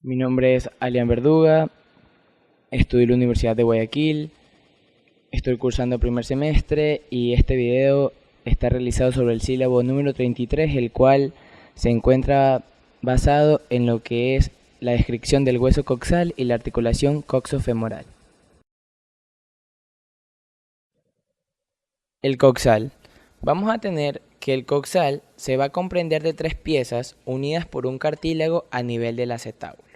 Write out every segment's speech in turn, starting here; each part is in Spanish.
Mi nombre es Alian Verduga, estudio en la Universidad de Guayaquil, estoy cursando primer semestre y este video está realizado sobre el sílabo número 33, el cual se encuentra basado en lo que es la descripción del hueso coxal y la articulación coxofemoral. El coxal. Vamos a tener que el coxal se va a comprender de tres piezas unidas por un cartílago a nivel del acetábulo.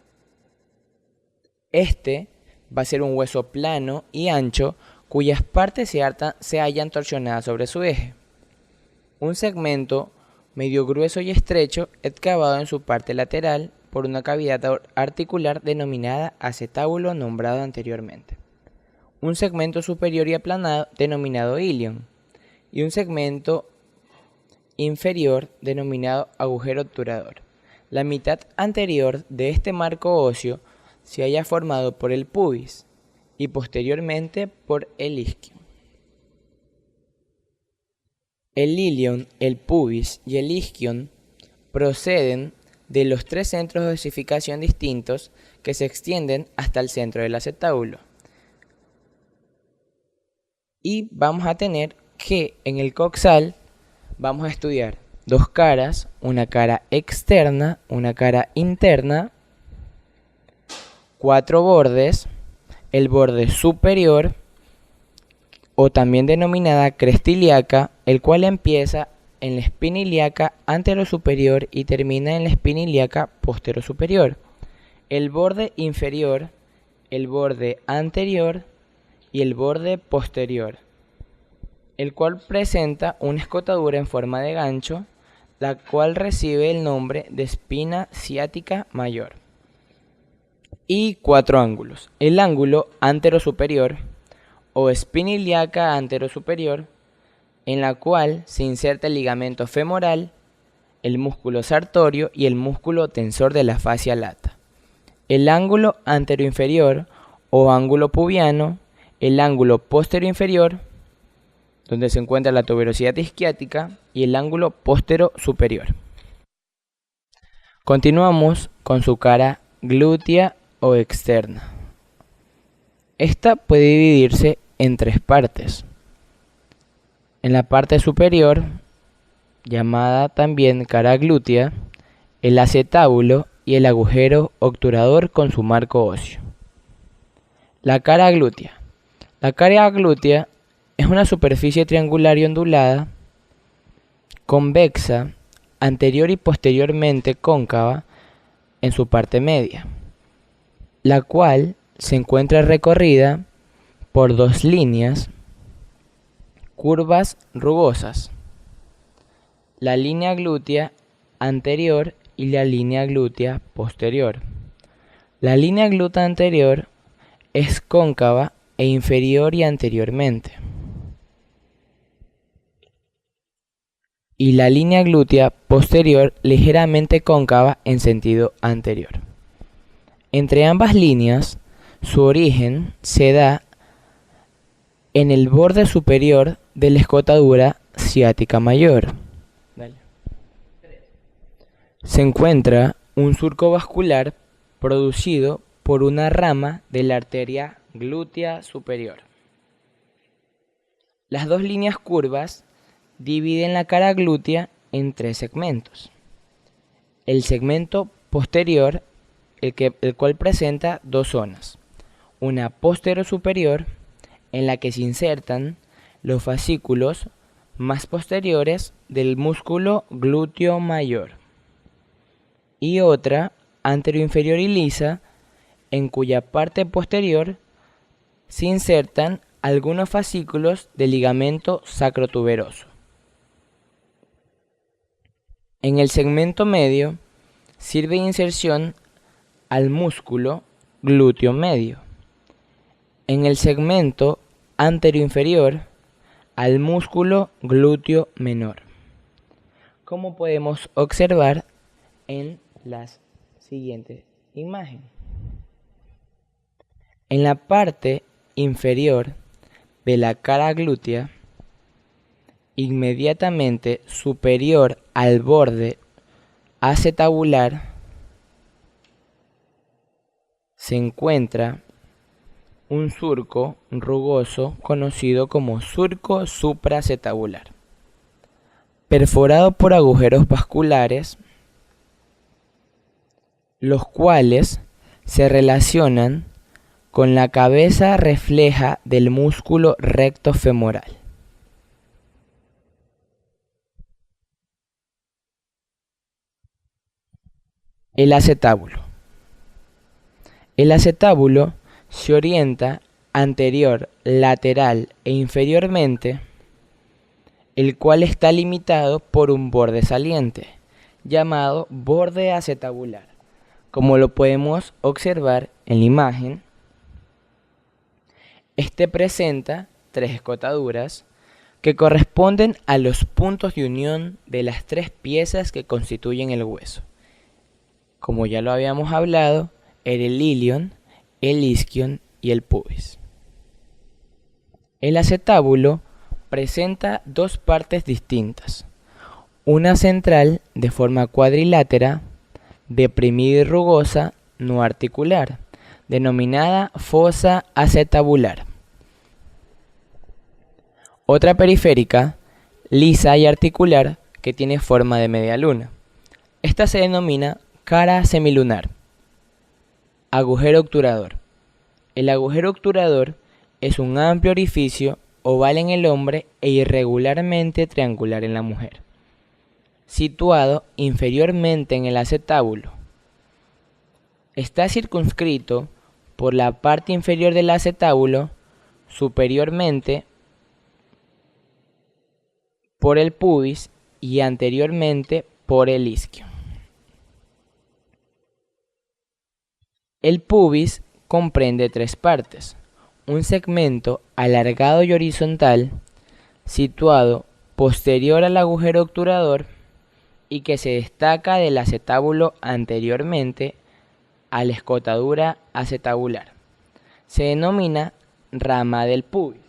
Este va a ser un hueso plano y ancho cuyas partes se hallan torsionadas sobre su eje. Un segmento medio grueso y estrecho excavado en su parte lateral por una cavidad articular denominada acetábulo nombrado anteriormente. Un segmento superior y aplanado denominado ilion y un segmento inferior denominado agujero obturador. La mitad anterior de este marco óseo se haya formado por el pubis y posteriormente por el isquion. El ilion, el pubis y el isquion proceden de los tres centros de osificación distintos que se extienden hasta el centro del acetábulo. Y vamos a tener que en el coxal vamos a estudiar dos caras, una cara externa, una cara interna, cuatro bordes, el borde superior o también denominada cresta ilíaca, el cual empieza en la espina ilíaca anterosuperior y termina en la espina ilíaca posterosuperior, el borde inferior, el borde anterior y el borde posterior, el cual presenta una escotadura en forma de gancho, la cual recibe el nombre de espina ciática mayor. Y cuatro ángulos. El ángulo anterosuperior o espina ilíaca anterosuperior, en la cual se inserta el ligamento femoral, el músculo sartorio y el músculo tensor de la fascia lata. El ángulo anteroinferior o ángulo pubiano, el ángulo posteroinferior, donde se encuentra la tuberosidad isquiática, y el ángulo posterosuperior. Continuamos con su cara glútea o externa. Esta puede dividirse en tres partes. En la parte superior, llamada también cara glútea, el acetábulo y el agujero obturador con su marco óseo. La cara glútea. La cara glútea es una superficie triangular y ondulada, convexa, anterior y posteriormente cóncava en su parte media, la cual se encuentra recorrida por dos líneas curvas rugosas, la línea glútea anterior y la línea glútea posterior. La línea glútea anterior es cóncava e inferior y anteriormente, y la línea glútea posterior ligeramente cóncava en sentido anterior. Entre ambas líneas, su origen se da en el borde superior de la escotadura ciática mayor. Se encuentra un surco vascular producido por una rama de la arteria glútea superior. Las dos líneas curvas dividen la cara glútea en tres segmentos. El segmento posterior, el cual presenta dos zonas, una posterosuperior en la que se insertan los fascículos más posteriores del músculo glúteo mayor, y otra anteroinferior y lisa en cuya parte posterior se insertan algunos fascículos del ligamento sacrotuberoso. En el segmento medio sirve de inserción al músculo glúteo medio. En el segmento anteroinferior al músculo glúteo menor, como podemos observar en las siguientes imágenes. En la parte inferior de la cara glútea, inmediatamente superior al borde acetabular, se encuentra un surco rugoso conocido como surco supraacetabular, perforado por agujeros vasculares, los cuales se relacionan con la cabeza refleja del músculo recto femoral. El acetábulo. El acetábulo se orienta anterior, lateral e inferiormente, el cual está limitado por un borde saliente, llamado borde acetabular, como lo podemos observar en la imagen. Este presenta tres escotaduras que corresponden a los puntos de unión de las tres piezas que constituyen el hueso. Como ya lo habíamos hablado, era el ilion, el isquion y el pubis. El acetábulo presenta dos partes distintas, una central de forma cuadrilátera, deprimida y rugosa, no articular, denominada fosa acetabular. Otra periférica, lisa y articular, que tiene forma de media luna. Esta se denomina cara semilunar. Agujero obturador. El agujero obturador es un amplio orificio oval en el hombre e irregularmente triangular en la mujer, situado inferiormente en el acetábulo. Está circunscrito por la parte inferior del acetábulo, superiormente por el pubis y anteriormente por el isquio. El pubis comprende tres partes: un segmento alargado y horizontal, situado posterior al agujero obturador y que se destaca del acetábulo anteriormente a la escotadura acetabular. Se denomina rama del pubis.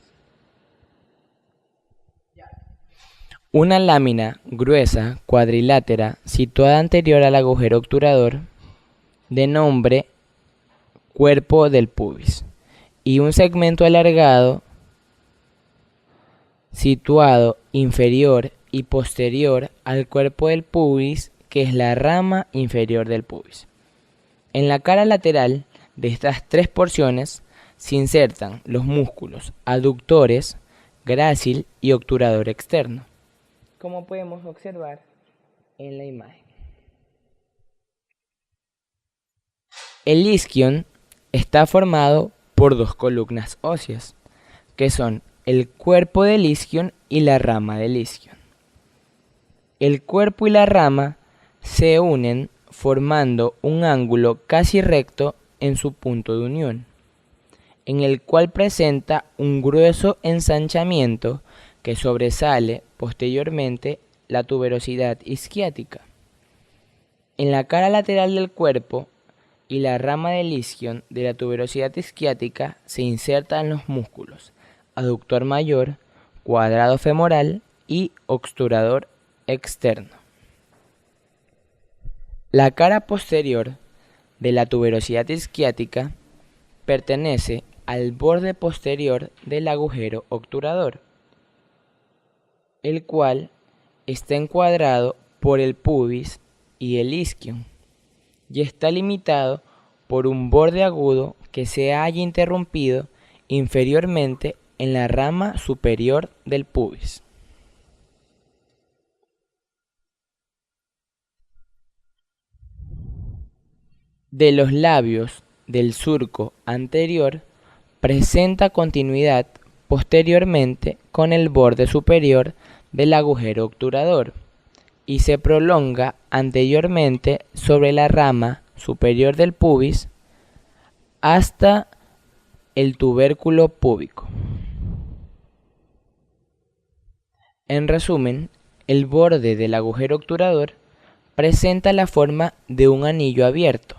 Una lámina gruesa cuadrilátera situada anterior al agujero obturador, de nombre cuerpo del pubis, y un segmento alargado situado inferior y posterior al cuerpo del pubis, que es la rama inferior del pubis. En la cara lateral de estas tres porciones se insertan los músculos aductores, grácil y obturador externo, como podemos observar en la imagen. El isquion está formado por dos columnas óseas, que son el cuerpo del isquion y la rama del isquion. El cuerpo y la rama se unen formando un ángulo casi recto en su punto de unión, en el cual presenta un grueso ensanchamiento que sobresale posteriormente la tuberosidad isquiática. En la cara lateral del cuerpo y la rama del isquion de la tuberosidad isquiática se insertan los músculos aductor mayor, cuadrado femoral y obturador externo. La cara posterior de la tuberosidad isquiática pertenece al borde posterior del agujero obturador, el cual está encuadrado por el pubis y el isquion, y está limitado por un borde agudo que se halla interrumpido inferiormente en la rama superior del pubis. De los labios del surco anterior presenta continuidad posteriormente con el borde superior del agujero obturador y se prolonga anteriormente sobre la rama superior del pubis hasta el tubérculo púbico. En resumen, el borde del agujero obturador presenta la forma de un anillo abierto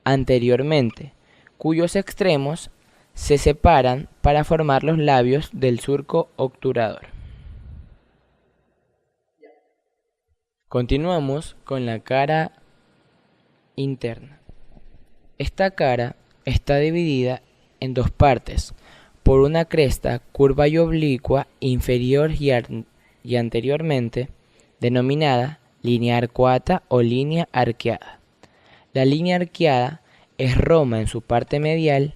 anteriormente, cuyos extremos se separan para formar los labios del surco obturador. Continuamos con la cara interna. Esta cara está dividida en dos partes, por una cresta curva y oblicua inferior y anteriormente, denominada línea arcuata o línea arqueada. La línea arqueada es roma en su parte medial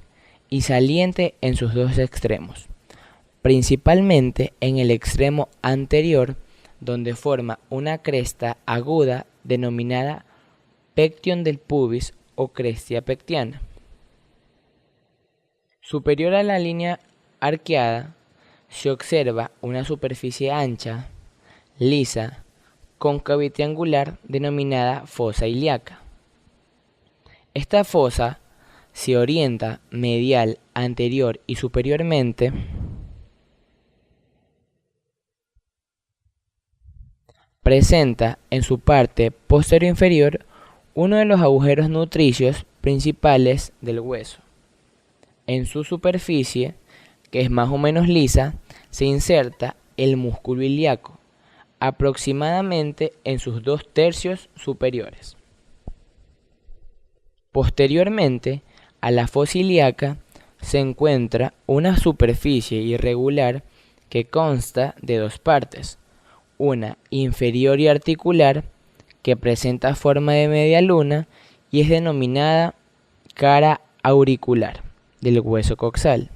y saliente en sus dos extremos, principalmente en el extremo anterior, donde forma una cresta aguda denominada pectión del pubis o crestia pectiana. Superior a la línea arqueada se observa una superficie ancha, lisa, cóncava y triangular denominada fosa ilíaca. Esta fosa se orienta medial, anterior y superiormente presenta en su parte posterior inferior uno de los agujeros nutricios principales del hueso. En su superficie, que es más o menos lisa, se inserta el músculo ilíaco, aproximadamente en sus 2/3 superiores. Posteriormente a la fosa ilíaca se encuentra una superficie irregular que consta de dos partes, una inferior y articular que presenta forma de media luna y es denominada cara auricular del hueso coxal,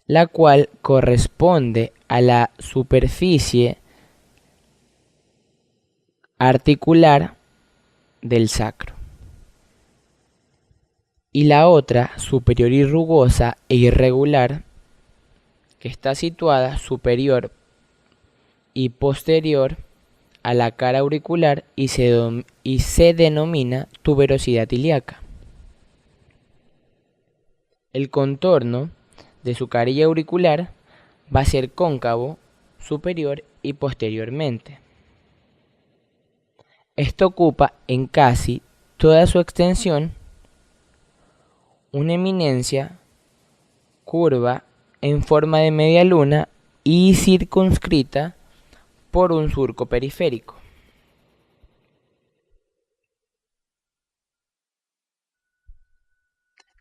la cual corresponde a la superficie articular del sacro, y la otra superior y rugosa e irregular que está situada superior y posterior a la cara auricular y se denomina tuberosidad ilíaca. El contorno de su carilla auricular va a ser cóncavo superior y posteriormente. Esto ocupa en casi toda su extensión una eminencia curva en forma de media luna y circunscrita por un surco periférico.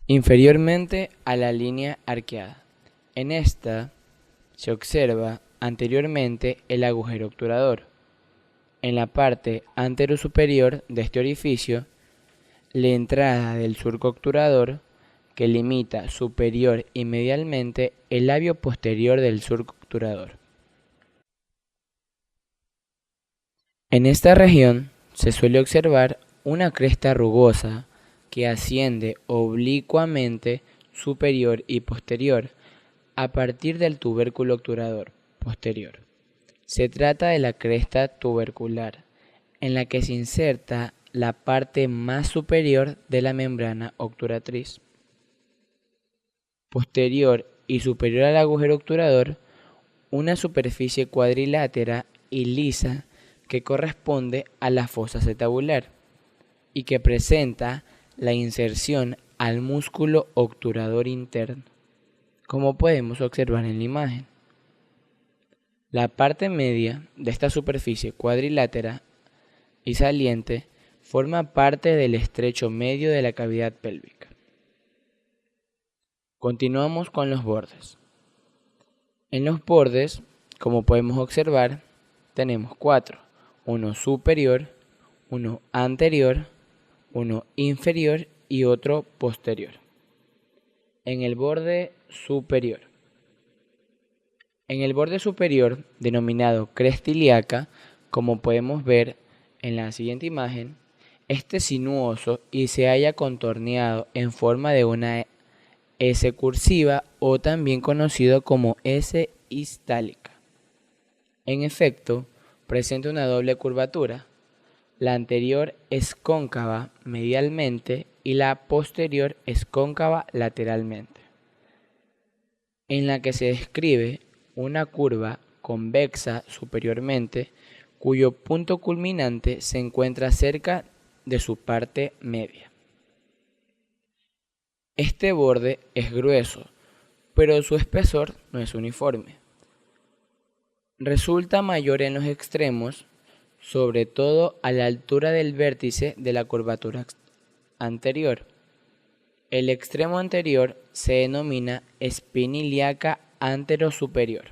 Inferiormente a la línea arqueada. En esta se observa anteriormente el agujero obturador. En la parte anterosuperior de este orificio, la entrada del surco obturador que limita superior y medialmente el labio posterior del surco obturador. En esta región se suele observar una cresta rugosa que asciende oblicuamente superior y posterior a partir del tubérculo obturador posterior. Se trata de la cresta tubercular, en la que se inserta la parte más superior de la membrana obturatriz. Posterior y superior al agujero obturador, una superficie cuadrilátera y lisa que corresponde a la fosa acetabular y que presenta la inserción al músculo obturador interno, como podemos observar en la imagen. La parte media de esta superficie cuadrilátera y saliente forma parte del estrecho medio de la cavidad pélvica. Continuamos con los bordes. En los bordes, como podemos observar, tenemos 4, uno superior, uno anterior, uno inferior y otro posterior. En el borde superior. En el borde superior, denominado cresta ilíaca, como podemos ver en la siguiente imagen, este es sinuoso y se halla contorneado en forma de una S cursiva o también conocido como S istálica. En efecto, presenta una doble curvatura. La anterior es cóncava medialmente y la posterior es cóncava lateralmente, en la que se describe una curva convexa superiormente cuyo punto culminante se encuentra cerca de su parte media. Este borde es grueso, pero su espesor no es uniforme. Resulta mayor en los extremos, sobre todo a la altura del vértice de la curvatura anterior. El extremo anterior se denomina espina ilíaca anterosuperior.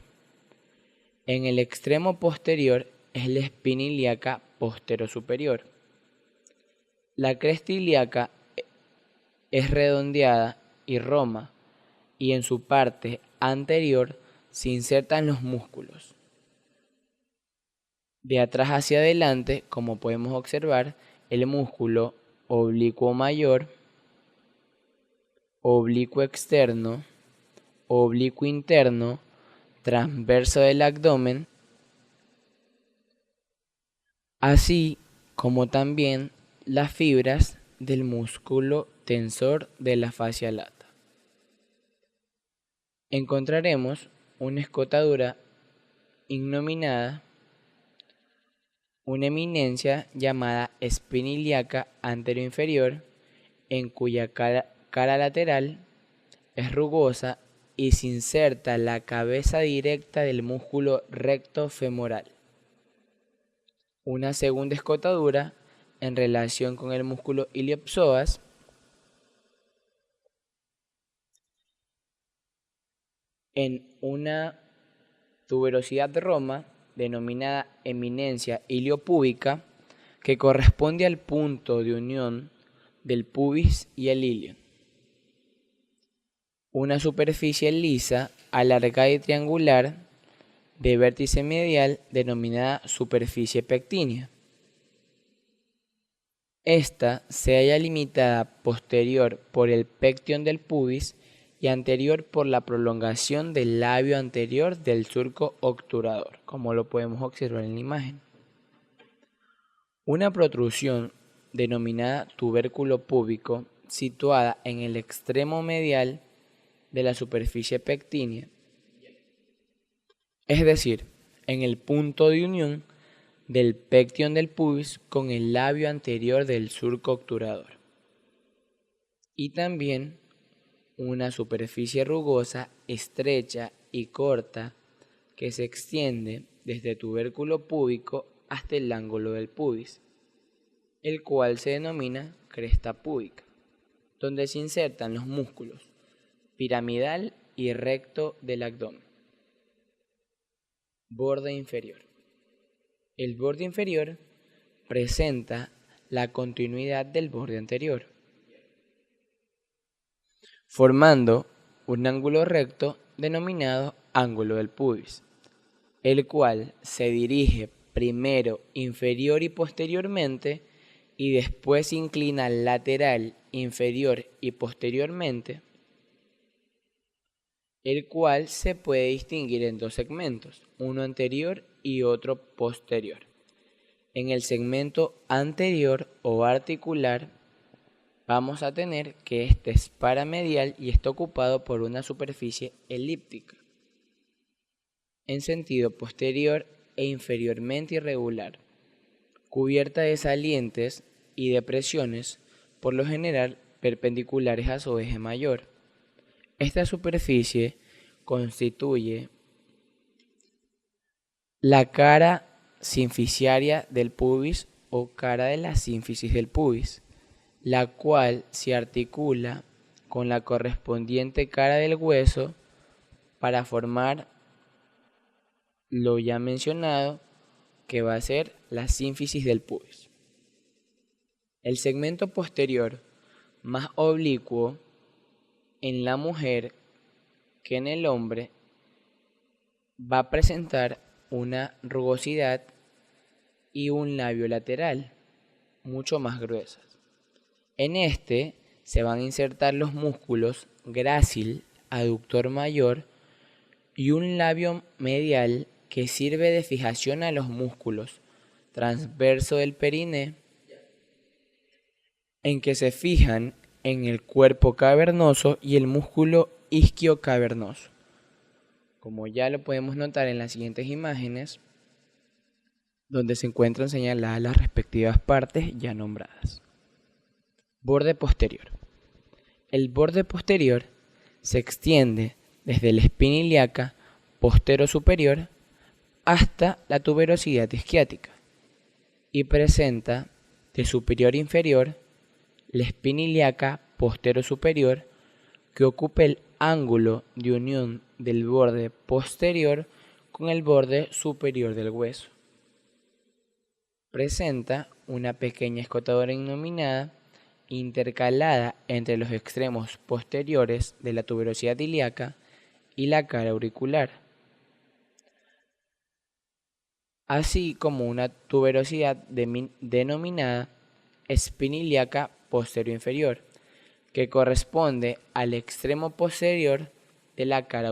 En el extremo posterior es la espina ilíaca posterosuperior. La cresta ilíaca es redondeada y roma, y en su parte anterior se insertan los músculos. De atrás hacia adelante, como podemos observar, el músculo oblicuo mayor, oblicuo externo, oblicuo interno, transverso del abdomen, así como también las fibras del músculo tensor de la fascia lata. Encontraremos una escotadura innominada, una eminencia llamada espina ilíaca anteroinferior, en cuya cara lateral es rugosa y se inserta la cabeza directa del músculo recto femoral. Una segunda escotadura en relación con el músculo iliopsoas, en una tuberosidad de Roma denominada eminencia iliopúbica, que corresponde al punto de unión del pubis y el ilio. Una superficie lisa, alargada y triangular de vértice medial denominada superficie pectínea. Esta se halla limitada posterior por el pectión del pubis y anterior por la prolongación del labio anterior del surco obturador, como lo podemos observar en la imagen. Una protrusión denominada tubérculo púbico, situada en el extremo medial de la superficie pectínea, es decir, en el punto de unión del pectión del pubis con el labio anterior del surco obturador. Y también una superficie rugosa, estrecha y corta que se extiende desde el tubérculo púbico hasta el ángulo del pubis, el cual se denomina cresta púbica, donde se insertan los músculos piramidal y recto del abdomen. Borde inferior. El borde inferior presenta la continuidad del borde anterior, formando un ángulo recto denominado ángulo del pubis, el cual se dirige primero inferior y posteriormente y después se inclina lateral, inferior y posteriormente, el cual se puede distinguir en dos segmentos, uno anterior y otro posterior. En el segmento anterior o articular vamos a tener que este es paramedial y está ocupado por una superficie elíptica en sentido posterior e inferiormente irregular, cubierta de salientes y depresiones, por lo general perpendiculares a su eje mayor. Esta superficie constituye la cara sinficiaria del pubis o cara de la sínfisis del pubis, la cual se articula con la correspondiente cara del hueso para formar lo ya mencionado, que va a ser la sínfisis del pubis. El segmento posterior más oblicuo en la mujer que en el hombre va a presentar una rugosidad y un labio lateral mucho más gruesos. En este se van a insertar los músculos grácil, aductor mayor y un labio medial que sirve de fijación a los músculos transverso del periné, en que se fijan en el cuerpo cavernoso y el músculo isquio cavernoso, como ya lo podemos notar en las siguientes imágenes, donde se encuentran señaladas las respectivas partes ya nombradas. Borde posterior. El borde posterior se extiende desde la espina ilíaca postero-superior hasta la tuberosidad isquiática y presenta de superior a inferior la espina ilíaca posterior-superior, que ocupa el ángulo de unión del borde posterior con el borde superior del hueso. Presenta una pequeña escotadura innominada intercalada entre los extremos posteriores de la tuberosidad ilíaca y la cara auricular, así como una tuberosidad denominada espina ilíaca posterior inferior, que corresponde al extremo posterior de la cara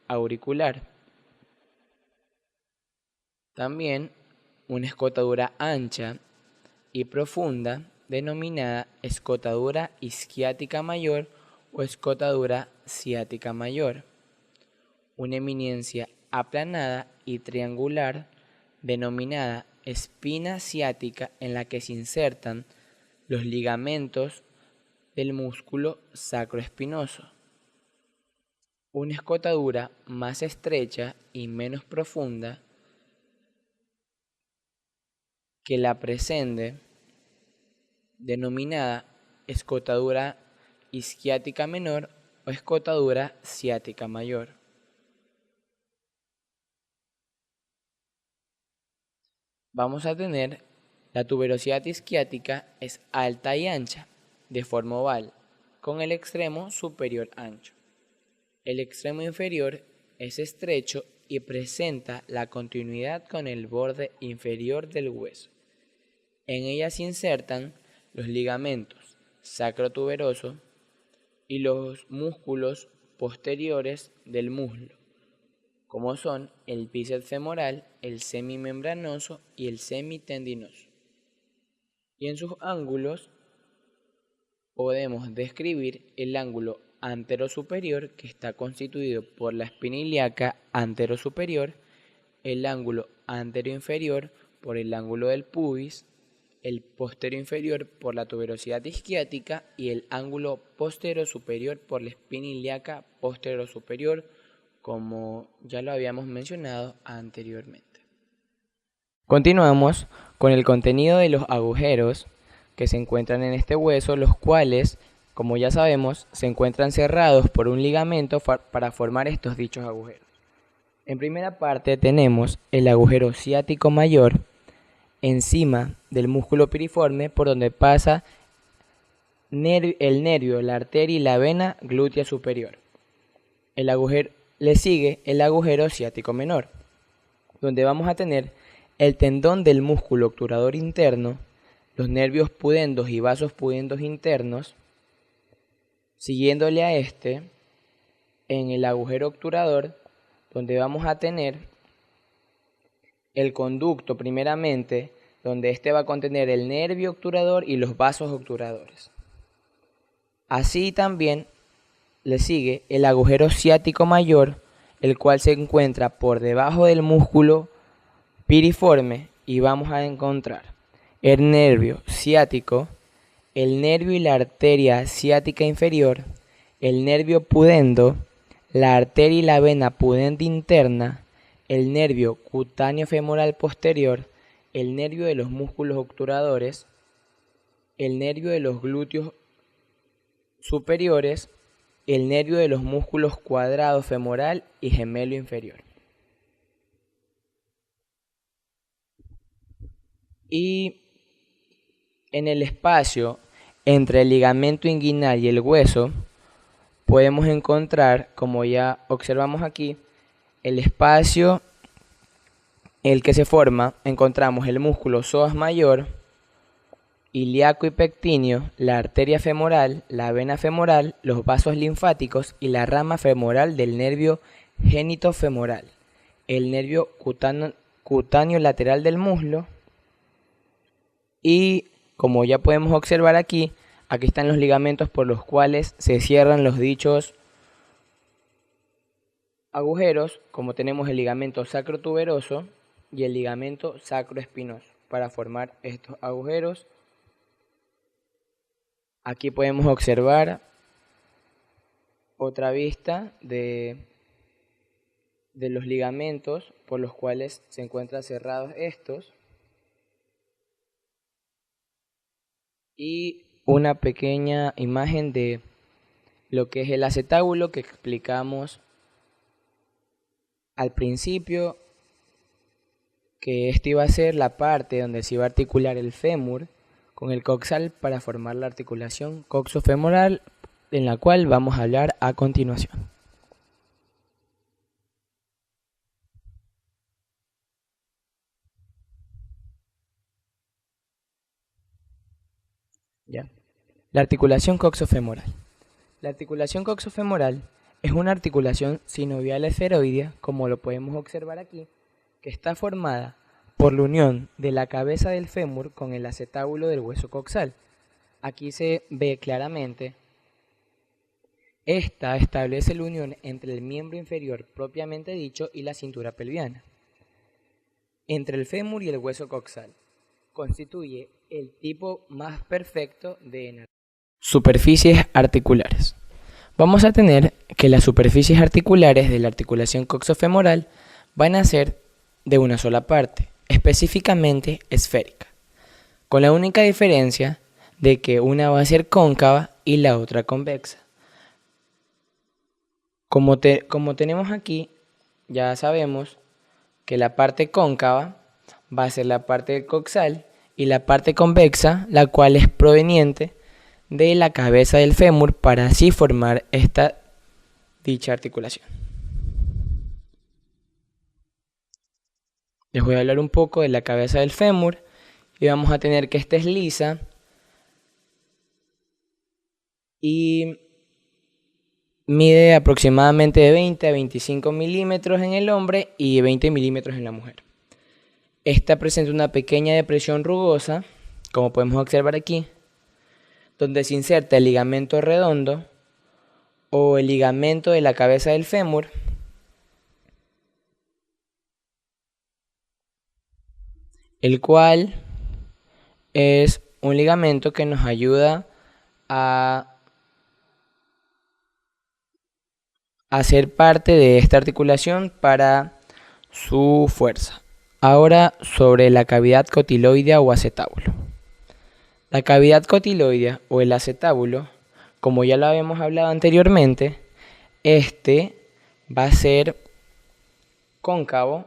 auricular. También una escotadura ancha y profunda denominada escotadura isquiática mayor o escotadura ciática mayor. Una eminencia aplanada y triangular denominada espina ciática, en la que se insertan los ligamentos del músculo sacroespinoso. Una escotadura más estrecha y menos profunda que la precede, denominada escotadura isquiática menor o escotadura ciática mayor. Vamos a tener la tuberosidad isquiática es alta y ancha, de forma oval, con el extremo superior ancho. El extremo inferior es estrecho y presenta la continuidad con el borde inferior del hueso. En ella se insertan los ligamentos sacrotuberoso y los músculos posteriores del muslo, como son el bíceps femoral, el semimembranoso y el semitendinoso. Y en sus ángulos podemos describir el ángulo anterosuperior, que está constituido por la espina ilíaca anterosuperior, el ángulo anteroinferior por el ángulo del pubis, el posterior inferior por la tuberosidad isquiática y el ángulo posterior superior por la espina ilíaca posterior superior, como ya lo habíamos mencionado anteriormente. Continuamos con el contenido de los agujeros que se encuentran en este hueso, los cuales, como ya sabemos, se encuentran cerrados por un ligamento para formar estos dichos agujeros. En primera parte tenemos el agujero ciático mayor encima del músculo piriforme, por donde pasa el nervio, la arteria y la vena glútea superior. Le sigue el agujero ciático menor, donde vamos a tener el tendón del músculo obturador interno, los nervios pudendos y vasos pudendos internos. Siguiéndole a este, en el agujero obturador, donde vamos a tener el conducto primeramente, donde este va a contener el nervio obturador y los vasos obturadores. Así también le sigue el agujero ciático mayor, el cual se encuentra por debajo del músculo piriforme, y vamos a encontrar el nervio ciático, el nervio y la arteria ciática inferior, el nervio pudendo, la arteria y la vena pudenda interna, el nervio cutáneo femoral posterior, el nervio de los músculos obturadores, el nervio de los glúteos superiores, el nervio de los músculos cuadrado femoral y gemelo inferior. Y en el espacio entre el ligamento inguinal y el hueso podemos encontrar, como ya observamos aquí, el espacio el que se forma, encontramos el músculo psoas mayor, ilíaco y pectíneo, la arteria femoral, la vena femoral, los vasos linfáticos y la rama femoral del nervio genitofemoral, el nervio cutáneo lateral del muslo. Y como ya podemos observar aquí están los ligamentos por los cuales se cierran los dichos agujeros, como tenemos el ligamento sacrotuberoso y el ligamento sacroespinoso para formar estos agujeros. Aquí podemos observar otra vista de los ligamentos por los cuales se encuentran cerrados estos. Y una pequeña imagen de lo que es el acetábulo que explicamos al principio, que este iba a ser la parte donde se iba a articular el fémur con el coxal para formar la articulación coxofemoral, en la cual vamos a hablar a continuación. ¿Ya? La articulación coxofemoral. La articulación coxofemoral es una articulación sinovial esferoidea, como lo podemos observar aquí, que está formada por la unión de la cabeza del fémur con el acetábulo del hueso coxal. Aquí se ve claramente, esta establece la unión entre el miembro inferior propiamente dicho y la cintura pelviana. Entre el fémur y el hueso coxal constituye el tipo más perfecto de superficies articulares. Vamos a tener que las superficies articulares de la articulación coxofemoral van a ser de una sola parte, específicamente esférica, con la única diferencia de que una va a ser cóncava y la otra convexa. Como tenemos aquí, ya sabemos que la parte cóncava va a ser la parte del coxal y la parte convexa, la cual es proveniente de la cabeza del fémur para así formar dicha articulación. Les voy a hablar un poco de la cabeza del fémur y vamos a tener que esta es lisa y mide aproximadamente de 20 a 25 milímetros en el hombre y 20 milímetros en la mujer. Esta presenta una pequeña depresión rugosa, como podemos observar aquí, donde se inserta el ligamento redondo o el ligamento de la cabeza del fémur, el cual es un ligamento que nos ayuda a hacer parte de esta articulación para su fuerza. Ahora sobre la cavidad cotiloidea o acetábulo. La cavidad cotiloidea o el acetábulo, como ya lo habíamos hablado anteriormente, este va a ser cóncavo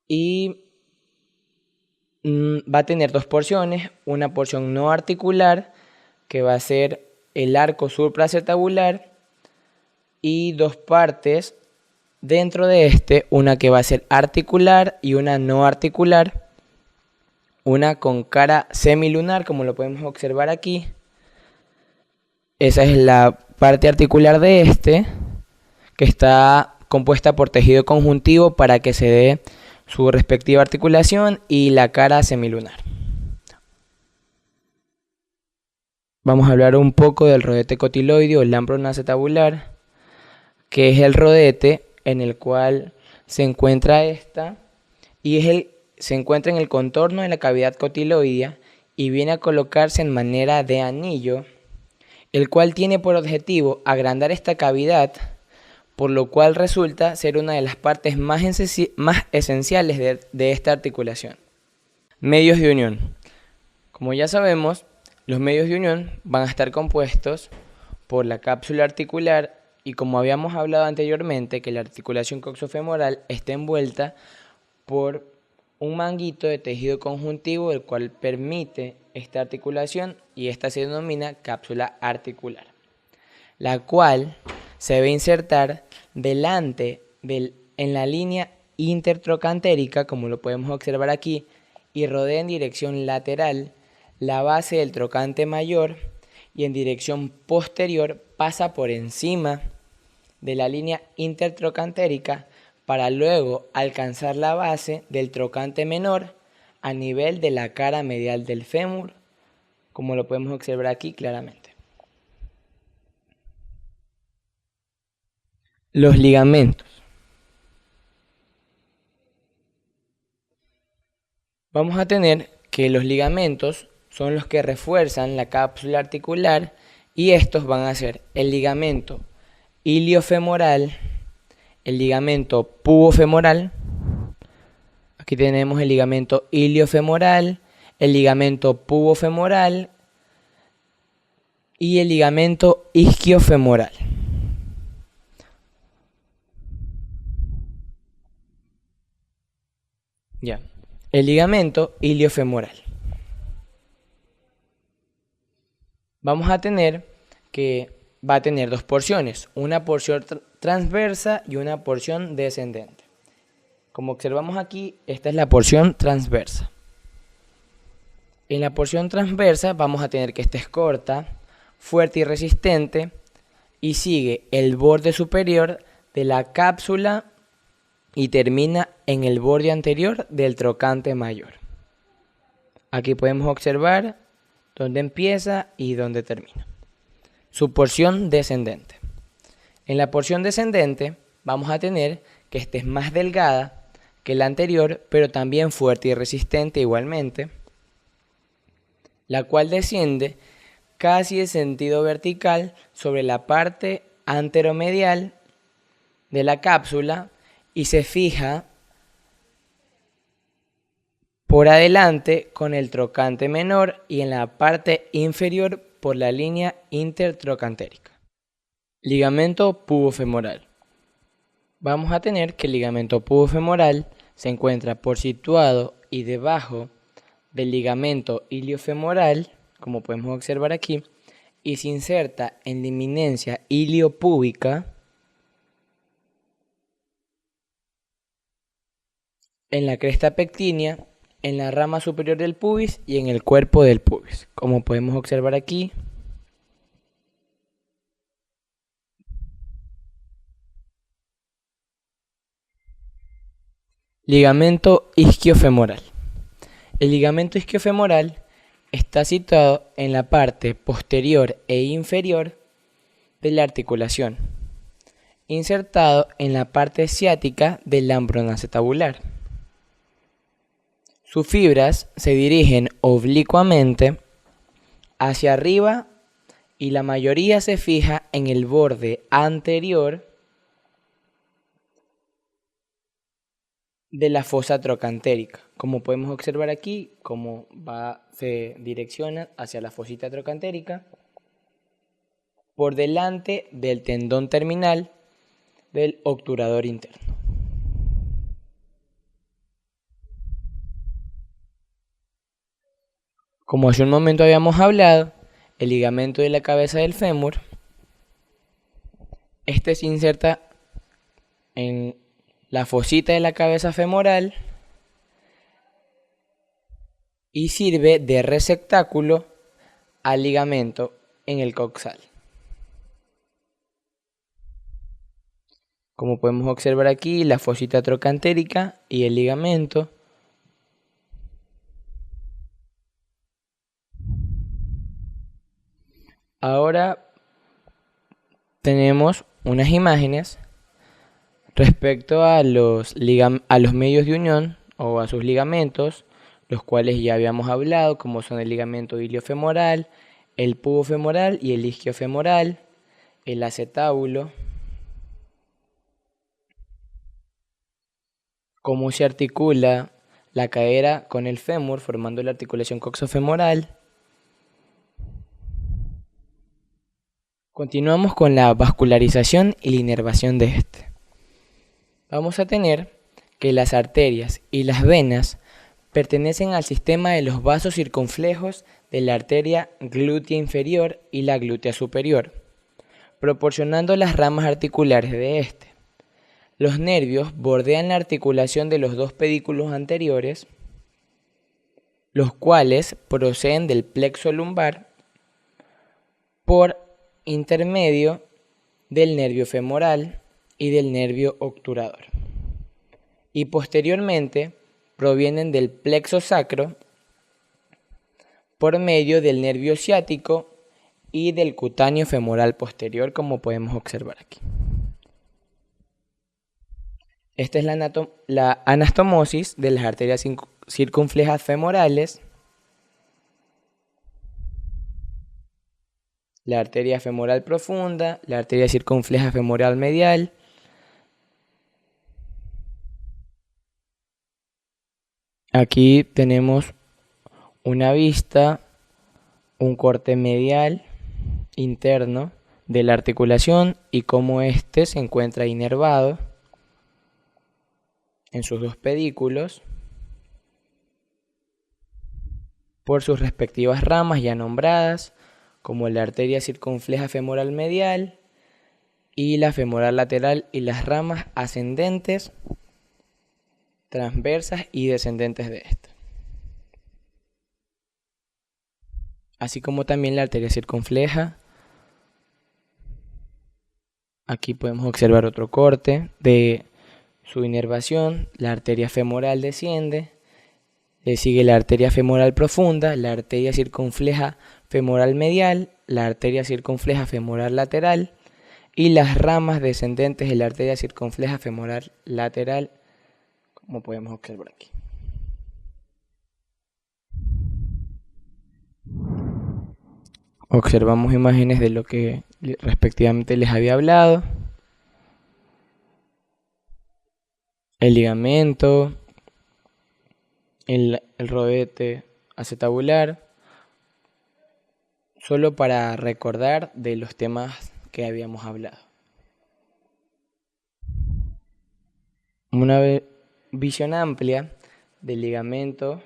y va a tener dos porciones, una porción no articular que va a ser el arco supraacetabular y dos partes dentro de este, una que va a ser articular y una no articular, una con cara semilunar como lo podemos observar aquí. Esa es la parte articular de este, que está compuesta por tejido conjuntivo para que se dé su respectiva articulación, y la cara semilunar. Vamos a hablar un poco del rodete cotiloideo o el lambron acetabular, que es el rodete en el cual se encuentra esta y se encuentra en el contorno de la cavidad cotiloidea y viene a colocarse en manera de anillo, el cual tiene por objetivo agrandar esta cavidad, por lo cual resulta ser una de las partes más esenciales de esta articulación. Medios de unión. Como ya sabemos, los medios de unión van a estar compuestos por la cápsula articular y, como habíamos hablado anteriormente, que la articulación coxofemoral está envuelta por un manguito de tejido conjuntivo, el cual permite esta articulación, y esta se denomina cápsula articular, la cual se debe insertar delante en la línea intertrocantérica, como lo podemos observar aquí, y rodea en dirección lateral la base del trocante mayor y en dirección posterior pasa por encima de la línea intertrocantérica para luego alcanzar la base del trocante menor a nivel de la cara medial del fémur, como lo podemos observar aquí claramente. Los ligamentos. Vamos a tener que los ligamentos son los que refuerzan la cápsula articular, y estos van a ser el ligamento iliofemoral, el ligamento pubofemoral. Aquí tenemos el ligamento iliofemoral, el ligamento pubofemoral, y el ligamento isquiofemoral. Ya. El ligamento iliofemoral. Vamos a tener que va a tener dos porciones, una porción transversa y una porción descendente. Como observamos aquí, esta es la porción transversa. En la porción transversa vamos a tener que esta es corta, fuerte y resistente y sigue el borde superior de la cápsula y termina en el borde anterior del trocante mayor. Aquí podemos observar dónde empieza y dónde termina. Su porción descendente. En la porción descendente vamos a tener que esta es más delgada que la anterior, pero también fuerte y resistente igualmente, la cual desciende casi en sentido vertical sobre la parte anteromedial de la cápsula y se fija por adelante con el trocante menor y en la parte inferior por la línea intertrocantérica. Ligamento pubofemoral. Vamos a tener que el ligamento pubofemoral se encuentra por situado y debajo del ligamento iliofemoral, como podemos observar aquí, y se inserta en la eminencia iliopúbica, en la cresta pectínea, en la rama superior del pubis y en el cuerpo del pubis, como podemos observar aquí. Ligamento isquiofemoral. El ligamento isquiofemoral está situado en la parte posterior e inferior de la articulación, insertado en la parte ciática del ambronacetabular. Sus fibras se dirigen oblicuamente hacia arriba y la mayoría se fija en el borde anterior de la fosa trocantérica. Como podemos observar aquí, cómo se direcciona hacia la fosita trocantérica por delante del tendón terminal del obturador interno. Como hace un momento habíamos hablado, el ligamento de la cabeza del fémur, este se inserta en la fosita de la cabeza femoral y sirve de receptáculo al ligamento en el coxal. Como podemos observar aquí, la fosita trocantérica y el ligamento. Ahora tenemos unas imágenes respecto a los medios de unión o a sus ligamentos, los cuales ya habíamos hablado, como son el ligamento iliofemoral, el pubofemoral y el isquiofemoral, el acetábulo, cómo se articula la cadera con el fémur formando la articulación coxofemoral. Continuamos con la vascularización y la inervación de este. Vamos a tener que las arterias y las venas pertenecen al sistema de los vasos circunflejos de la arteria glútea inferior y la glútea superior, proporcionando las ramas articulares de este. Los nervios bordean la articulación de los dos pedículos anteriores, los cuales proceden del plexo lumbar por intermedio del nervio femoral y del nervio obturador, y posteriormente provienen del plexo sacro por medio del nervio ciático y del cutáneo femoral posterior, como podemos observar aquí. Esta es la anastomosis de las arterias circunflejas femorales, la arteria femoral profunda, la arteria circunfleja femoral medial, aquí tenemos una vista, un corte medial interno de la articulación y cómo éste se encuentra inervado en sus dos pedículos por sus respectivas ramas ya nombradas, como la arteria circunfleja femoral medial y la femoral lateral, y las ramas ascendentes, transversas y descendentes de esta, así como también la arteria circunfleja. Aquí podemos observar otro corte de su inervación. La arteria femoral desciende, le sigue la arteria femoral profunda, la arteria circunfleja femoral medial, la arteria circunfleja femoral lateral y las ramas descendentes de la arteria circunfleja femoral lateral, como podemos observar aquí. Observamos imágenes de lo que respectivamente les había hablado. El ligamento, el rodete acetabular, solo para recordar de los temas que habíamos hablado. Una visión amplia del ligamento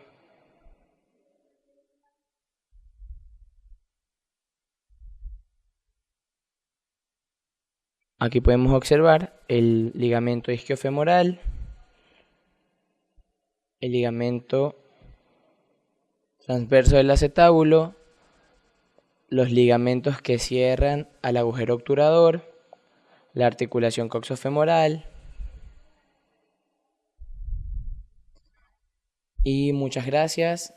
aquí podemos observar el ligamento isquiofemoral, el ligamento transverso del acetábulo, los ligamentos que cierran al agujero obturador, la articulación coxofemoral. Y muchas gracias.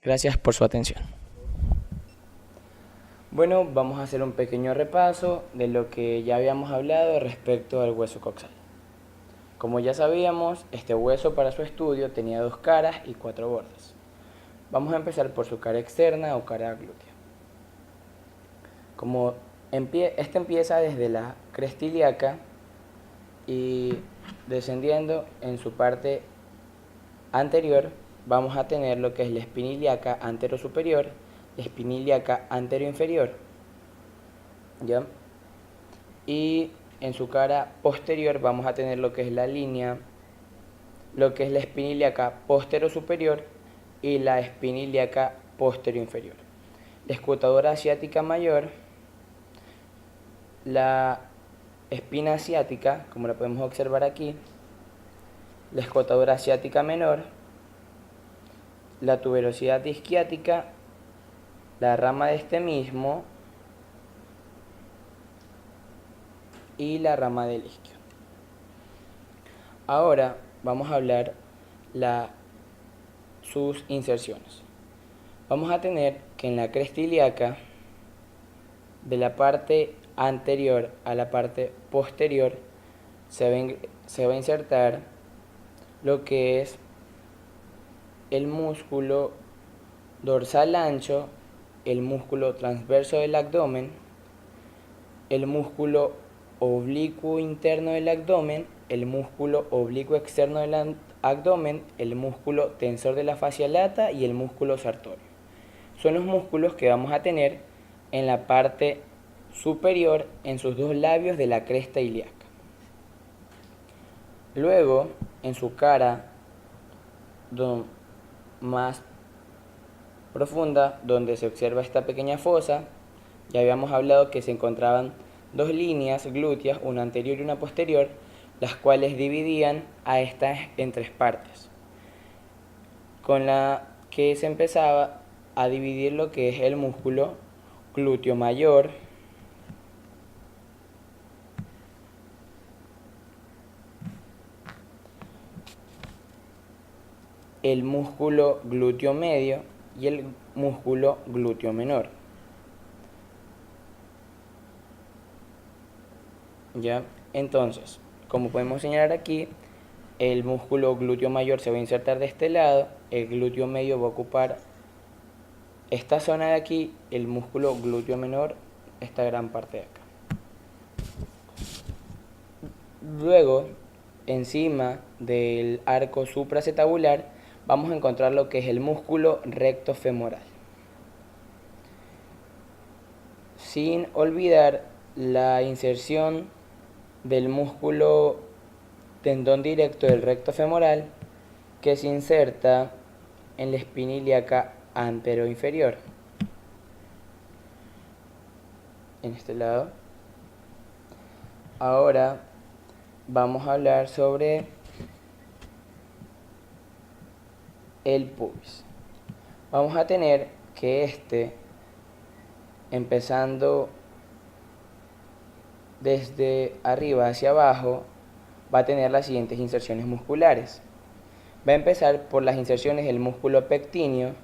Gracias por su atención. Bueno, vamos a hacer un pequeño repaso de lo que ya habíamos hablado respecto al hueso coxal. Como ya sabíamos, este hueso para su estudio tenía 2 caras y 4 bordes. Vamos a empezar por su cara externa o cara glútea. Este empieza desde la cresta ilíaca y descendiendo en su parte anterior vamos a tener lo que es la espina ilíaca anterosuperior, la espina ilíaca anteroinferior, ¿ya? Y en su cara posterior vamos a tener lo que es la línea, lo que es la espina ilíaca posterosuperior y la espina ilíaca posteroinferior. La escotadora asiática mayor, la espina asiática, como la podemos observar aquí, la escotadora asiática menor, la tuberosidad isquiática, la rama de este mismo y la rama del isquio. Ahora vamos a hablar sus inserciones. Vamos a tener que en la cresta ilíaca, de la parte anterior a la parte posterior, se va a insertar lo que es el músculo dorsal ancho, el músculo transverso del abdomen, el músculo oblicuo interno del abdomen, el músculo oblicuo externo del abdomen, el músculo tensor de la fascia lata y el músculo sartorio. Son los músculos que vamos a tener en la parte superior en sus 2 labios de la cresta ilíaca. Luego, en su cara más profunda, donde se observa esta pequeña fosa, ya habíamos hablado que se encontraban 2 líneas glúteas, una anterior y una posterior, las cuales dividían a estas en 3 partes, con la que se empezaba a dividir lo que es el músculo glúteo mayor, el músculo glúteo medio y el músculo glúteo menor. ¿Ya? Entonces, como podemos señalar aquí, el músculo glúteo mayor se va a insertar de este lado, el glúteo medio va a ocupar esta zona de aquí, el músculo glúteo menor esta gran parte de acá. Luego, encima del arco supraacetabular, vamos a encontrar lo que es el músculo recto femoral. sin olvidar la inserción del músculo tendón directo del recto femoral que se inserta en la espina ilíaca anteroinferior. En este lado. Ahora vamos a hablar sobre el pubis. Vamos a tener que empezando desde arriba hacia abajo, va a tener las siguientes inserciones musculares. Va a empezar por las inserciones del músculo pectíneo,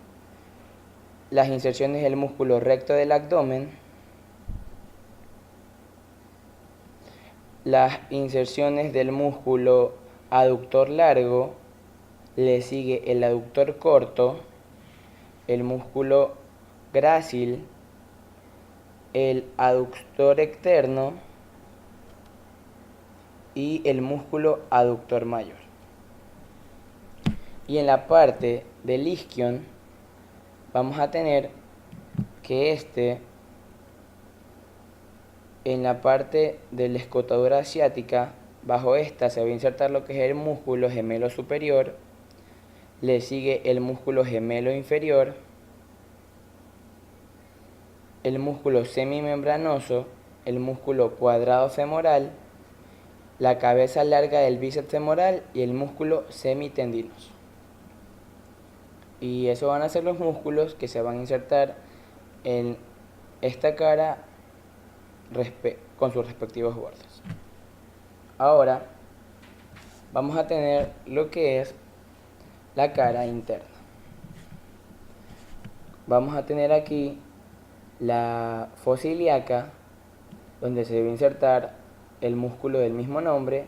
las inserciones del músculo recto del abdomen, las inserciones del músculo aductor largo, le sigue el aductor corto, el músculo grácil, el aductor externo y el músculo aductor mayor. Y en la parte del isquion vamos a tener que en la parte de la escotadura asiática, bajo esta se va a insertar lo que es el músculo gemelo superior, le sigue el músculo gemelo inferior, el músculo semimembranoso, el músculo cuadrado femoral, la cabeza larga del bíceps femoral y el músculo semitendinoso. Y eso van a ser los músculos que se van a insertar en esta cara con sus respectivos bordes. Ahora vamos a tener lo que es la cara interna. Vamos a tener aquí la fosa ilíaca, donde se debe insertar el músculo del mismo nombre,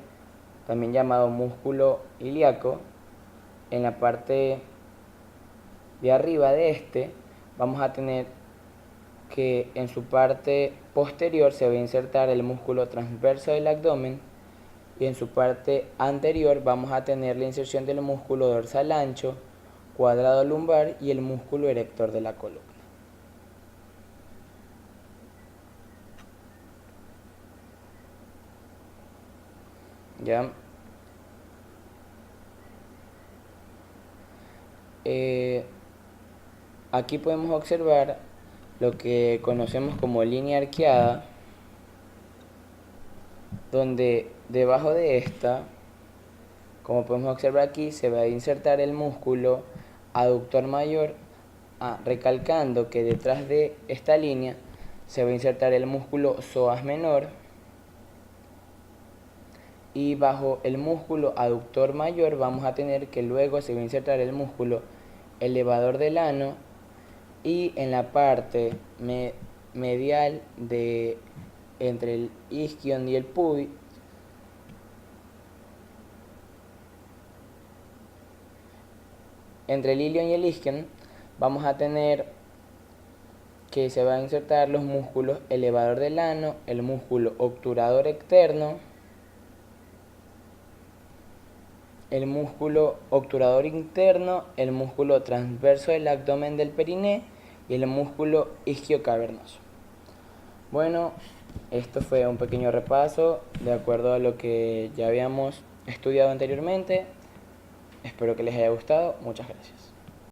también llamado músculo ilíaco. En la parte de arriba de vamos a tener que en su parte posterior se va a insertar el músculo transverso del abdomen y en su parte anterior vamos a tener la inserción del músculo dorsal ancho, cuadrado lumbar y el músculo erector de la columna. ¿Ya? Aquí podemos observar lo que conocemos como línea arqueada, donde debajo de esta, como podemos observar aquí, se va a insertar el músculo aductor mayor, recalcando que detrás de esta línea se va a insertar el músculo psoas menor, y bajo el músculo aductor mayor vamos a tener que luego se va a insertar el músculo elevador del ano, y en la parte medial entre el isquion y el pubis entre el ilion y el isquion vamos a tener que se van a insertar los músculos elevador del ano, el músculo obturador externo, el músculo obturador interno, el músculo transverso del abdomen del periné y el músculo isquiocavernoso. Bueno, esto fue un pequeño repaso de acuerdo a lo que ya habíamos estudiado anteriormente. Espero que les haya gustado. Muchas gracias.